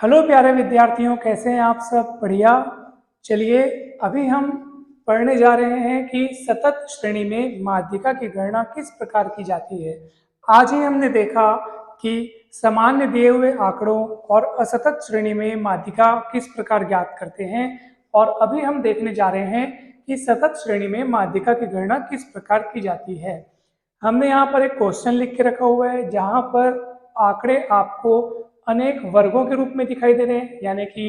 Hello प्यारे विद्यार्थियों, कैसे हैं आप सब? बढ़िया। चलिए, अभी हम पढ़ने जा रहे हैं कि सतत श्रेणी में माध्यिका की गणना किस प्रकार की जाती है। आज ही हमने देखा कि सामान्य दिए हुए आंकड़ों और असतत श्रेणी में माध्यिका किस प्रकार ज्ञात करते हैं, और अभी हम देखने जा रहे हैं कि सतत श्रेणी में माध्यिका की गणना किस प्रकार की जाती है। हमने यहाँ पर एक क्वेश्चन लिख के रखा हुआ है जहाँ पर आंकड़े आपको अनेक वर्गों के रूप में दिखाई दे रहे हैं, यानी कि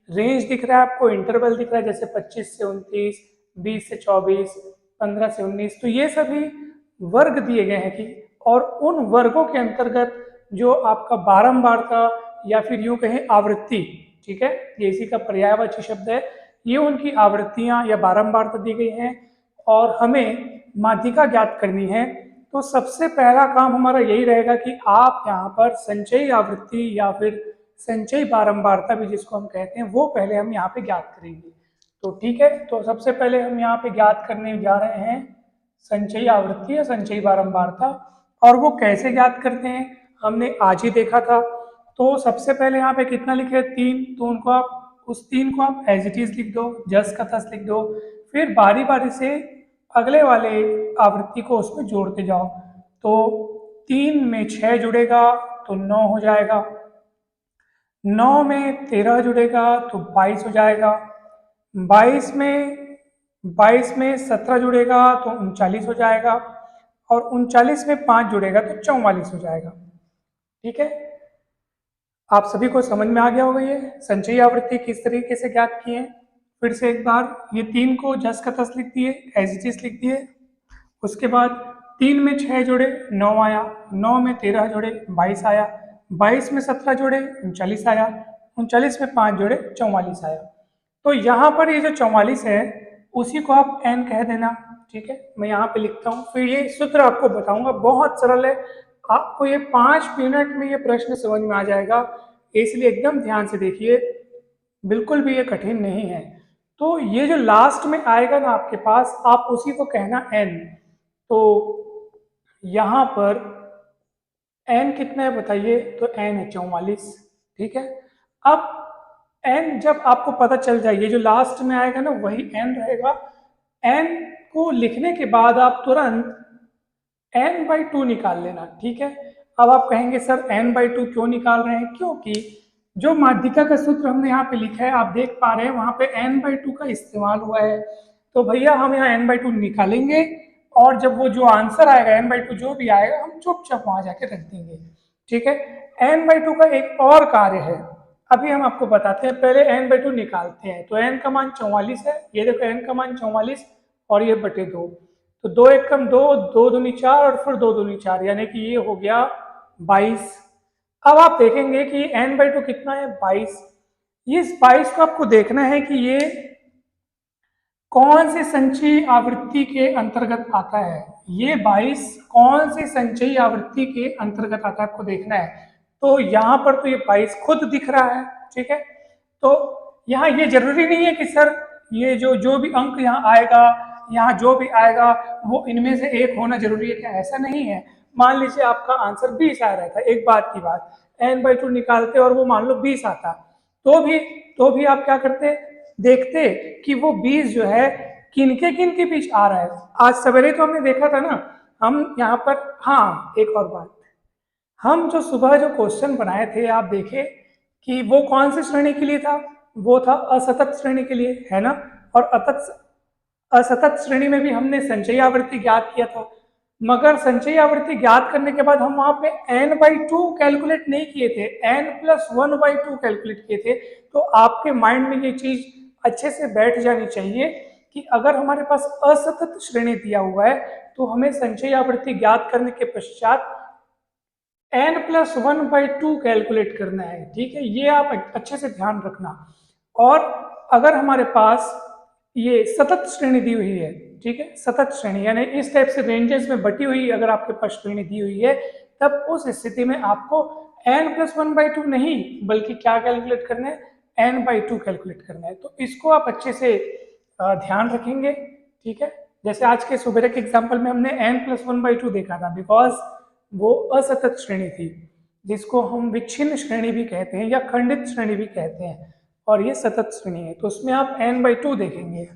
रेंज दिख रहा है आपको, इंटरवल दिख रहा है जैसे 25 से 29, 20 से 24, 15 से 19। तो ये सभी वर्ग दिए गए हैं कि, और उन वर्गों के अंतर्गत जो आपका बारंबारता या फिर यूं कहें आवृत्ति, ठीक है, ये इसी का पर्यायवाची शब्द है, ये उनकी आवृत्तियां या बारंबारता दी गई हैं और हमें माध्यिका ज्ञात करनी है। तो सबसे पहला काम हमारा यही रहेगा कि आप यहाँ पर संचयी आवृत्ति या फिर संचयी बारंबारता भी जिसको हम कहते हैं वो पहले हम यहाँ पे ज्ञात करेंगे। तो ठीक है, तो सबसे पहले हम यहाँ पे ज्ञात करने जा रहे हैं संचयी आवृत्ति या संचयी बारंबारता। और वो कैसे ज्ञात करते हैं हमने आज ही देखा था। तो सबसे पहले यहाँ पे कितना लिखे? 3। तो उनको आप उस 3 को आप एज इट इज लिख दो, जस का तस लिख दो। फिर बारी बारी से अगले वाले आवृत्ति को उसमें जोड़ते जाओ। तो 3 में 6 जुड़ेगा तो 9 हो जाएगा, 9 में 13 जुड़ेगा तो 22 हो जाएगा, 22 में 17 जुड़ेगा तो 39 हो जाएगा, और 39 में 5 जुड़ेगा तो 44 हो जाएगा। ठीक है, आप सभी को समझ में आ गया होगा ये संचयी आवृत्ति किस तरीके से ज्ञात की है। फिर से एक बार, ये 3 को जस का तस लिख दिए, एज इट इज लिख दिए। उसके बाद 3 में 6 जुड़े 9 आया, 9 में 13 जुड़े 22 आया, 22 में 17 जुड़े 39 आया, 39 में 5 जुड़े 44 आया। तो यहाँ पर ये जो 44 है उसी को आप n कह देना। ठीक है, मैं यहाँ पे लिखता हूँ, फिर ये सूत्र आपको बताऊंगा, बहुत सरल है। आपको ये 5 मिनट में ये प्रश्न समझ में आ जाएगा, इसलिए एकदम ध्यान से देखिए, बिल्कुल भी ये कठिन नहीं है। तो ये जो लास्ट में आएगा ना आपके पास, आप उसी को कहना n। तो यहाँ पर n कितना है बताइए? तो n है 44। ठीक है, अब n जब आपको पता चल जाए, ये जो लास्ट में आएगा ना वही n रहेगा। n को लिखने के बाद आप तुरंत n/2 निकाल लेना। ठीक है, अब आप कहेंगे सर n/2 क्यों निकाल रहे हैं? क्योंकि जो माध्यिका का सूत्र हमने यहाँ पे लिखा है, आप देख पा रहे हैं वहां पे n/2 का इस्तेमाल हुआ है। तो भैया हम यहाँ n/2 निकालेंगे, और जब वो जो आंसर आएगा n/2 जो भी आएगा हम चुपचाप वहां जाके रख देंगे। ठीक है, n/2 का एक और कार्य है, अभी हम आपको बताते हैं। पहले n/2 निकालते हैं, तो n का मान 44 है, ये देखो n का मान 44 और ये बटे 2, तो 2 एकम 2, 2 दूनी 4 और फिर 2 दूनी 4, यानी कि ये हो गया 22। अब आप देखेंगे कि n/2 कितना है? 22। इस 22 को आपको देखना है कि ये कौन सी संचयी आवृत्ति के अंतर्गत आता है। ये 22 कौन सी संचयी आवृत्ति के अंतर्गत आता है आपको देखना है। तो यहाँ पर तो ये 22 खुद दिख रहा है। ठीक है, तो यहाँ ये जरूरी नहीं है कि सर ये जो भी अंक यहाँ आएगा, यहाँ जो भी आएगा वो इनमें से एक होना जरूरी है क्या? ऐसा नहीं है। मान लीजिए आपका आंसर 20 आ रहा था, एक बात की बात, n/2 निकालते और वो मान लो 20 आता, तो भी आप क्या करते? देखते कि वो 20 जो है किनके बीच आ रहा है। आज सवेरे तो हमने देखा था ना, हम यहाँ पर, हाँ एक और बात, हम जो सुबह जो क्वेश्चन बनाए थे आप देखे कि वो कौन सी श्रेणी के लिए था? वो था असतत श्रेणी के लिए, है ना। और असतत श्रेणी में भी हमने संचयी आवृत्ति ज्ञात किया था, मगर संचयी आवृत्ति ज्ञात करने के बाद हम वहां पे n/2 कैलकुलेट नहीं किए थे, n+1/2 कैलकुलेट किए थे। तो आपके माइंड में ये चीज अच्छे से बैठ जानी चाहिए कि अगर हमारे पास असतत श्रेणी दिया हुआ है तो हमें संचयी आवृत्ति ज्ञात करने के पश्चात n+1/2 कैलकुलेट करना है। ठीक है, ये आप अच्छे से ध्यान रखना। और अगर हमारे पास ये सतत श्रेणी दी हुई है, ठीक है, सतत श्रेणी यानी इस टाइप से रेंजेस में बटी हुई अगर आपके पास श्रेणी दी हुई है, तब उस स्थिति में आपको n+1/2 नहीं बल्कि क्या कैलकुलेट करना है? n/2 कैलकुलेट करना है। तो इसको आप अच्छे से ध्यान रखेंगे। ठीक है, जैसे आज के सुबह के एग्जाम्पल में हमने n+1/2 देखा था, बिकॉज वो असतत श्रेणी थी। जिसको हम विच्छिन्न श्रेणी भी कहते हैं या खंडित श्रेणी भी कहते हैं, और ये सतत श्रेणी है, तो उसमें आप n/2 देखेंगे।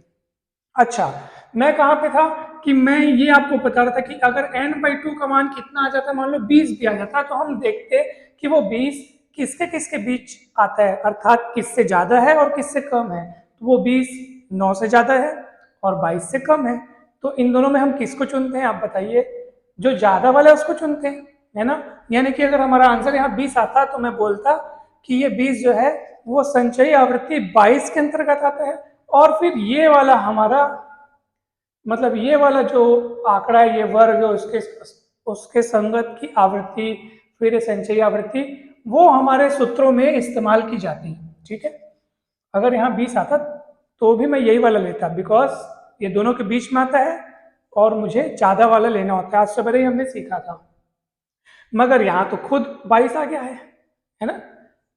अच्छा, मैं कहाँ पे था कि मैं ये आपको बता रहा था कि अगर n/2 का मान कितना आ जाता है, मान लो 20 भी आ जाता है, तो हम देखते कि वो 20 किसके किसके बीच आता है, अर्थात किससे ज्यादा है और किससे कम है। तो वो 20 9 से ज्यादा है और 22 से कम है, तो इन दोनों में हम किसको चुनते हैं, आप बताइए। जो ज्यादा वाला है उसको चुनते हैं, है ना। यानी कि अगर हमारा आंसर यहाँ 20 आता तो मैं बोलता कि ये 20 जो है वो संचयी आवृत्ति 22 के अंतर्गत आता है, और फिर ये वाला हमारा मतलब ये वाला जो आंकड़ा है, ये वर्ग उसके उसके संगत की आवृत्ति, फिर ये संचयी आवृत्ति, वो हमारे सूत्रों में इस्तेमाल की जाती है। ठीक है, अगर यहाँ 20 आता तो भी मैं यही वाला लेता, बिकॉज ये दोनों के बीच में आता है और मुझे ज्यादा वाला लेना होता है। आज सवेरे ही हमने सीखा था, मगर यहाँ तो खुद 22 आ गया है ना।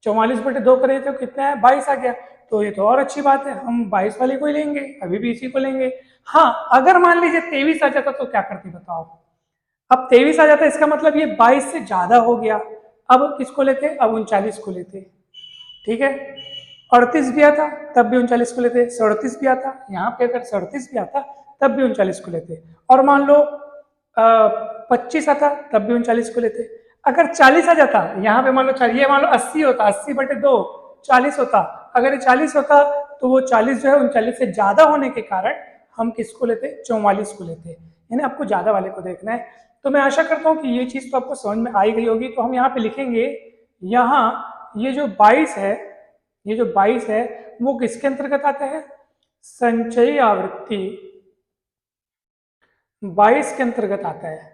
44/2 करे तो कितना है, 22 आ गया, तो ये तो और अच्छी बात है, हम 22 वाले को ही लेंगे, अभी भी इसी को लेंगे। हाँ, अगर मान लीजिए 23 आ जाता तो क्या करते बताओ। अब 23 आ जाता, इसका मतलब ये 22 से ज्यादा हो गया। अब किसको लेते, अब 39 को लेते। ठीक है, 38 भी आता तब भी 39 को लेते, 37 भी आता, यहाँ पे अगर 37 भी आता तब भी 39 को लेते, और मान लो 25 आता तब भी 39 को लेते। अगर 40 आ जाता, यहाँ पे मान लो ये मान लो 80 होता, 80/2 40 होता, अगर ये 40 होता तो वो 40 जो है 39 से ज्यादा होने के कारण हम किसको लेते, 44 को लेते। यानी आपको ज्यादा वाले को देखना है। तो मैं आशा करता हूँ कि ये चीज तो आपको समझ में आई गई होगी। तो हम यहाँ पे लिखेंगे, यहाँ ये जो 22 है, ये जो 22 है वो किसके अंतर्गत आता है, संचयी आवृत्ति 22 के अंतर्गत आता है।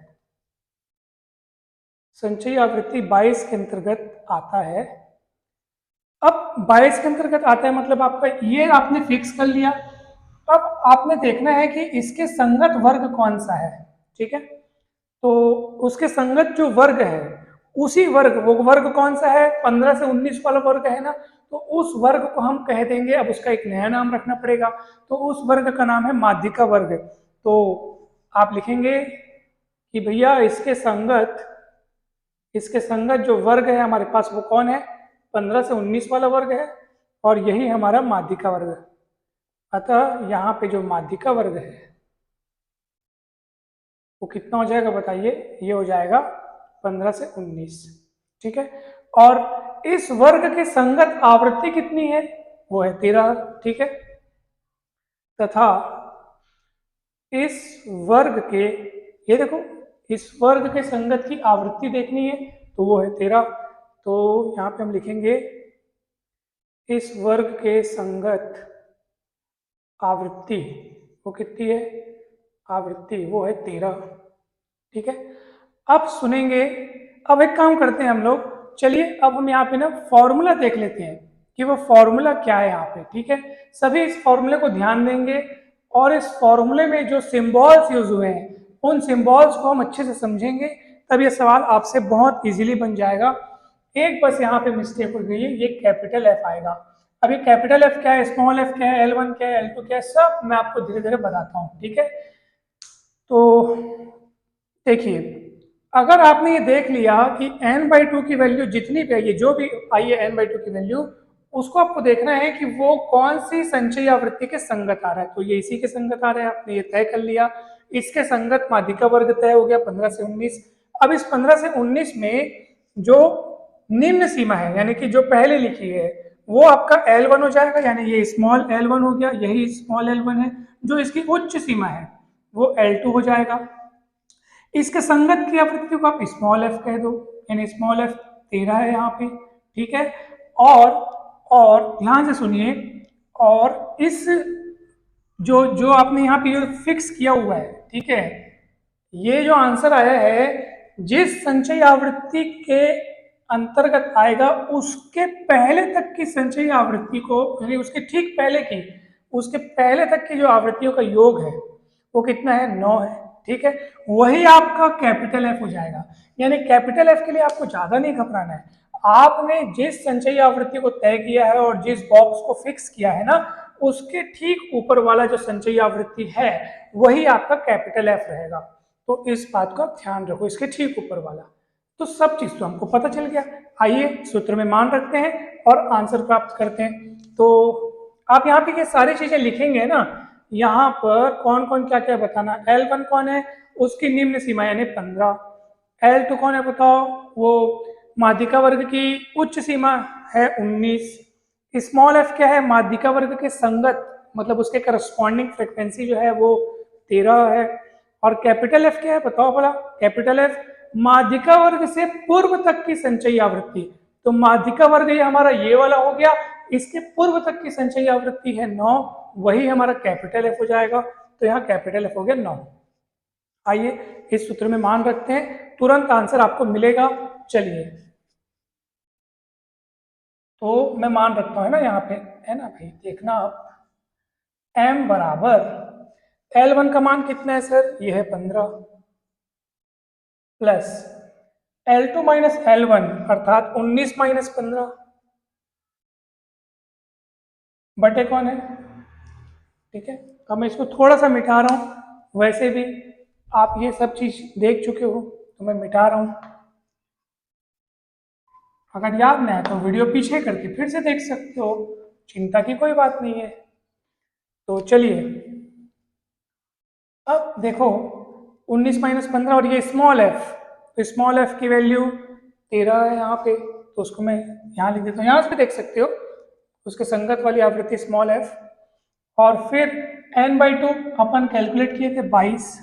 संचयी आवृत्ति 22 के अंतर्गत आता है। अब 22 के अंतर्गत आता है मतलब आपका ये आपने फिक्स कर लिया। अब आपने देखना है कि इसके संगत वर्ग कौन सा है। ठीक है, तो उसके संगत जो वर्ग है उसी वर्ग, वो वर्ग कौन सा है, 15 से 19 वाला वर्ग है ना, तो उस वर्ग को हम कह देंगे, अब उसका एक नया नाम रखना पड़ेगा, तो उस वर्ग का नाम है माध्यिका वर्ग। तो आप लिखेंगे कि भैया इसके संगत जो वर्ग है हमारे पास वो कौन है, 15 से 19 वाला वर्ग है, और यही हमारा माध्यिका वर्ग है। अतः यहाँ पे जो माध्यिका वर्ग है वो कितना हो जाएगा बताइए, ये हो जाएगा 15 से 19। ठीक है, और इस वर्ग के संगत आवृत्ति कितनी है, वो है 13। ठीक है, तथा इस वर्ग के, ये देखो, इस वर्ग के संगत की आवृत्ति देखनी है तो वो है 13। तो यहाँ पे हम लिखेंगे इस वर्ग के संगत आवृत्ति वो कितनी है, आवृत्ति वो है 13। ठीक है, अब सुनेंगे, अब एक काम करते हैं हम लोग, चलिए अब हम यहाँ पे ना फॉर्मूला देख लेते हैं कि वो फॉर्मूला क्या है यहाँ पे। ठीक है, सभी इस फॉर्मूले को ध्यान देंगे, और इस फॉर्मूले में जो सिंबल्स यूज हुए हैं उन सिंबल्स को हम अच्छे से समझेंगे, तब ये सवाल आपसे बहुत इजीली बन जाएगा। एक बस यहाँ पे मिस्टेक हो गई है, ये कैपिटल एफ आएगा। अभी कैपिटल एफ क्या है, स्मॉल एफ क्या है, L1 क्या है, L2 क्या है, सब मैं आपको धीरे धीरे बताता हूँ। ठीक है, तो देखिए, अगर आपने ये देख लिया कि n/2 की वैल्यू जितनी भी आई है, जो भी आई है n/2 की वैल्यू, उसको आपको देखना है कि वो कौन सी संचयी आवृत्ति के संगत आ रहा है। तो ये इसी के संगत आ रहा है, आपने ये तय कर लिया। इसके संगत माध्यिका वर्ग तय हो गया 15 से 19। अब इस 15 से 19 में जो निम्न सीमा है, यानी कि जो पहले लिखी है, वो आपका L1 हो जाएगा, यानी ये स्मॉल L1 हो गया, यही स्मॉल L1 है। जो इसकी उच्च सीमा है वो L2 हो जाएगा। इसके संगत की आवृत्ति को आप स्मॉल एफ कह दो, यानी स्मॉल एफ 13 है यहाँ पे। ठीक है, और ध्यान से सुनिए, और इस जो जो आपने यहाँ पे फिक्स किया हुआ है, ठीक है, ये जो आंसर आया है जिस संचयी आवृत्ति के अंतर्गत आएगा उसके पहले तक की संचयी आवृत्ति को, यानी उसके ठीक पहले की, उसके पहले तक की जो आवृत्तियों का योग है वो कितना है, 9 है। ठीक है, वही आपका कैपिटल एफ हो जाएगा। यानी कैपिटल एफ के लिए आपको ज्यादा नहीं घबराना है, आपने जिस संचयी आवृत्ति को तय किया है और जिस बॉक्स को फिक्स किया है ना, उसके ठीक ऊपर वाला जो संचयी आवृत्ति है वही आपका कैपिटल एफ रहेगा। तो इस बात का ध्यान रखो, इसके ठीक ऊपर वाला। तो सब चीज तो हमको पता चल गया। आइए सूत्र में मान रखते हैं और आंसर प्राप्त करते हैं। तो आप यहाँ पे ये सारी चीजें लिखेंगे ना, यहाँ पर कौन कौन क्या क्या बताना। L1 कौन है, उसकी निम्न सीमा यानी 15। L2 कौन है बताओ, वो माध्यिका वर्ग की उच्च सीमा है 19। स्मॉल f क्या है, माध्यिका वर्ग के संगत मतलब उसके करस्पॉन्डिंग फ्रीक्वेंसी जो है वो 13 है। और कैपिटल F क्या है बताओ भला, कैपिटल F माध्यिका वर्ग से पूर्व तक की संचयी आवृत्ति। तो माध्यिका वर्ग ये हमारा ये वाला हो गया, इसके पूर्व तक की संचयी आवृत्ति है 9, वही हमारा कैपिटल F हो जाएगा। तो यहाँ कैपिटल F हो गया 9। आइए इस सूत्र में मान रखते हैं, तुरंत आंसर आपको मिलेगा। चलिए तो मैं मान रखता हूँ ना यहाँ पे, है ना भाई, देखना आप m बराबर L1 का मान कितना है सर, ये है 15 प्लस L2 माइनस L1 अर्थात 19 माइनस 15 बटे कौन है, ठीक है। अब मैं इसको थोड़ा सा मिटा रहा हूँ, वैसे भी आप ये सब चीज देख चुके हो तो मैं मिटा रहा हूँ। अगर याद ना है तो वीडियो पीछे करके फिर से देख सकते हो, चिंता की कोई बात नहीं है। तो चलिए अब देखो 19 माइनस 15 और ये स्मॉल एफ, तो स्मॉल एफ की वैल्यू 13 है यहाँ पे, तो उसको मैं यहाँ लिख देता हूँ। यहाँ पे देख सकते हो उसके संगत वाली आवृत्ति स्मॉल एफ, और फिर n/2 अपन कैलकुलेट किए थे 22,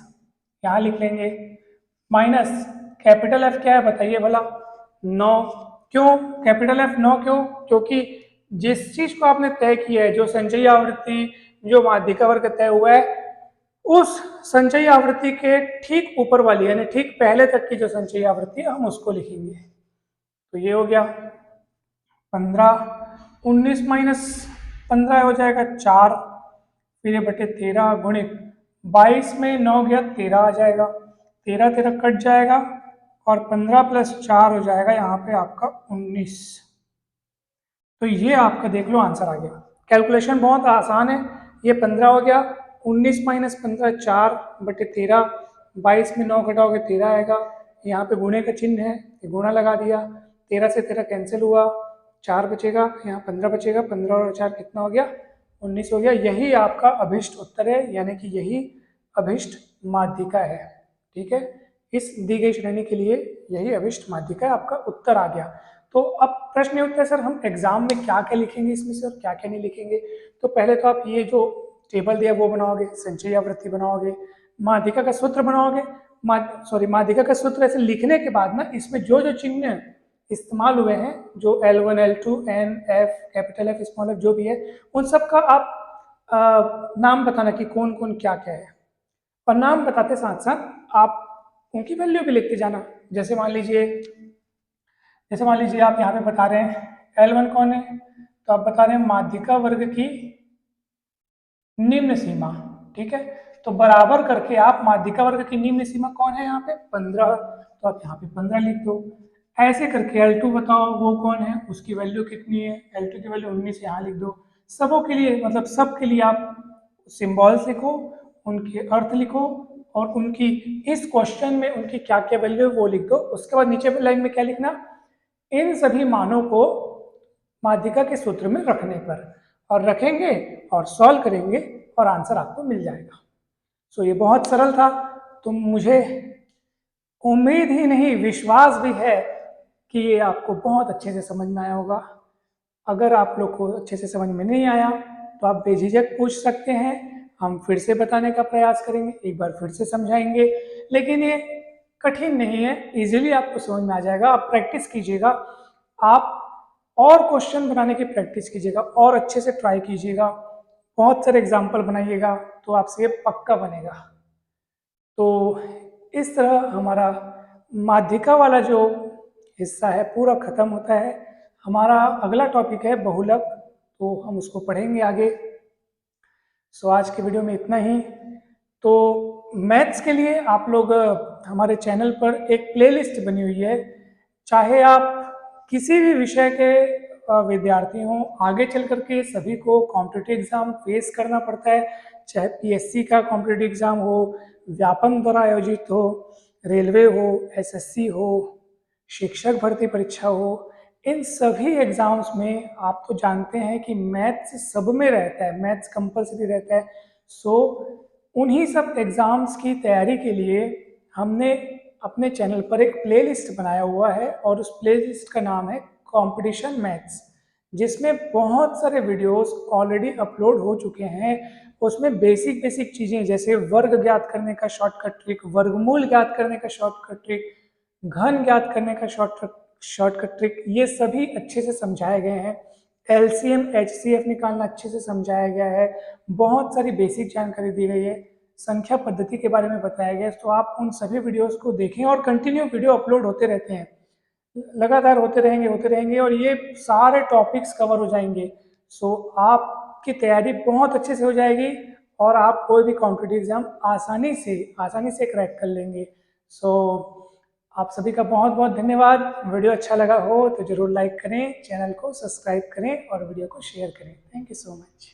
यहाँ लिख लेंगे, माइनस कैपिटल एफ क्या है बताइए भला, 9। क्यों कैपिटल एफ 9 क्यों, क्योंकि जिस चीज को आपने तय किया है, जो संचयी आवृत्ति जो माध्यिका वर्ग तय हुआ है, उस संचयी आवृत्ति के ठीक ऊपर वाली यानी ठीक पहले तक की जो संचयी आवृत्ति है हम उसको लिखेंगे। तो ये हो गया 15, 19 माइनस 15 हो जाएगा 4, फिर ये बटे 13 गुणित 22 में 9 गया 13 आ जाएगा, 13 13 कट जाएगा और 15 प्लस 4 हो जाएगा यहाँ पे आपका 19। तो ये आपका देख लो आंसर आ गया। कैलकुलेशन बहुत आसान है, ये 15 हो गया, 19 माइनस 15 4 बटे 13, 22 में 9 घटाओगे 13 आएगा, यहाँ पे गुणे का चिन्ह है, गुणा लगा दिया, 13 से 13 कैंसिल हुआ, 4 बचेगा, यहाँ 15 बचेगा, 15 और 4 कितना हो गया 19 हो गया। यही आपका अभिष्ट उत्तर है, यानी कि यही अभिष्ट माध्यिका है, ठीक है। इस दी गई श्रेणी के लिए यही अभिष्ट माध्यिका है, आपका उत्तर आ गया। तो अब प्रश्न ये उठता है सर हम एग्जाम में क्या क्या लिखेंगे इसमें से और क्या क्या नहीं लिखेंगे। तो पहले तो आप ये जो टेबल दिया वो बनाओगे, संचयी आवृत्ति बनाओगे, माध्यिका का सूत्र बनाओगे, माध्यिका का सूत्र ऐसे लिखने के बाद ना इसमें जो जो चिन्ह इस्तेमाल हुए हैं, जो L1 L2 N F capital F small f जो भी है, उन सब का आप नाम बताना कि कौन कौन क्या क्या है, और नाम बताते साथ साथ आप उनकी वैल्यू भी लिखते जाना। जैसे मान लीजिए आप यहाँ पे बता रहे हैं L1 कौन है, तो आप बता रहे हैं माध्यिका वर्ग की निम्न सीमा, ठीक है। तो बराबर करके आप माध्यिका वर्ग की निम्न सीमा कौन है यहाँ पे 15, तो आप यहाँ पे 15 लिख दो। ऐसे करके L2 बताओ वो कौन है, उसकी वैल्यू कितनी है, L2 की वैल्यू 19 यहाँ लिख दो। सबों के लिए मतलब सब के लिए आप सिंबल्स लिखो, उनके अर्थ लिखो, और उनकी इस क्वेश्चन में उनकी क्या क्या वैल्यू है वो लिख दो। उसके बाद नीचे लाइन में क्या लिखना, इन सभी मानों को माध्यिका के सूत्र में रखने पर, और रखेंगे और सॉल्व करेंगे और आंसर आपको मिल जाएगा। सो ये बहुत सरल था, तो मुझे उम्मीद ही नहीं विश्वास भी है कि ये आपको बहुत अच्छे से समझ में आया होगा। अगर आप लोग को अच्छे से समझ में नहीं आया तो आप बेझिझक पूछ सकते हैं, हम फिर से बताने का प्रयास करेंगे, एक बार फिर से समझाएंगे। लेकिन ये कठिन नहीं है, इजीली आपको समझ में आ जाएगा। आप प्रैक्टिस कीजिएगा, आप और क्वेश्चन बनाने की प्रैक्टिस कीजिएगा और अच्छे से ट्राई कीजिएगा, बहुत सारे एग्जाम्पल बनाइएगा, तो आपसे ये पक्का बनेगा। तो इस तरह हमारा माध्यिका वाला जो हिस्सा है पूरा खत्म होता है। हमारा अगला टॉपिक है बहुलक, तो हम उसको पढ़ेंगे आगे। सो आज के वीडियो में इतना ही। तो मैथ्स के लिए आप लोग हमारे चैनल पर एक प्लेलिस्ट बनी हुई है, चाहे आप किसी भी विषय के विद्यार्थी हों, आगे चल करके सभी को कॉम्पिटिटिव एग्जाम फेस करना पड़ता है, चाहे पीएससी का कॉम्पिटिटिव एग्जाम हो, व्यापम द्वारा आयोजित हो, रेलवे हो, एसएससी हो, शिक्षक भर्ती परीक्षा हो, इन सभी एग्ज़ाम्स में आप तो जानते हैं कि मैथ्स सब में रहता है, मैथ्स कंपलसरी रहता है। सो उन्हीं सब एग्ज़ाम्स की तैयारी के लिए हमने अपने चैनल पर एक प्लेलिस्ट बनाया हुआ है और उस प्लेलिस्ट का नाम है कंपटीशन मैथ्स, जिसमें बहुत सारे वीडियोस ऑलरेडी अपलोड हो चुके हैं। उसमें बेसिक चीज़ें जैसे वर्ग ज्ञात करने का शॉर्टकट ट्रिक, वर्गमूल ज्ञात करने का शॉर्टकट ट्रिक, घन ज्ञात करने का शॉर्टकट ट्रिक, ये सभी अच्छे से समझाए गए हैं। एलसीएम एचसीएफ निकालना अच्छे से समझाया गया है। बहुत सारी बेसिक जानकारी दी गई है, संख्या पद्धति के बारे में बताया गया है। तो आप उन सभी वीडियोस को देखें और कंटिन्यू वीडियो अपलोड होते रहते हैं, लगातार होते रहेंगे और ये सारे टॉपिक्स कवर हो जाएंगे। सो आपकी तैयारी बहुत अच्छे से हो जाएगी और आप कोई भी कॉम्पिटिटिव एग्जाम आसानी से क्रैक कर लेंगे। सो आप सभी का बहुत बहुत धन्यवाद। वीडियो अच्छा लगा हो तो ज़रूर लाइक करें, चैनल को सब्सक्राइब करें और वीडियो को शेयर करें। Thank you so much.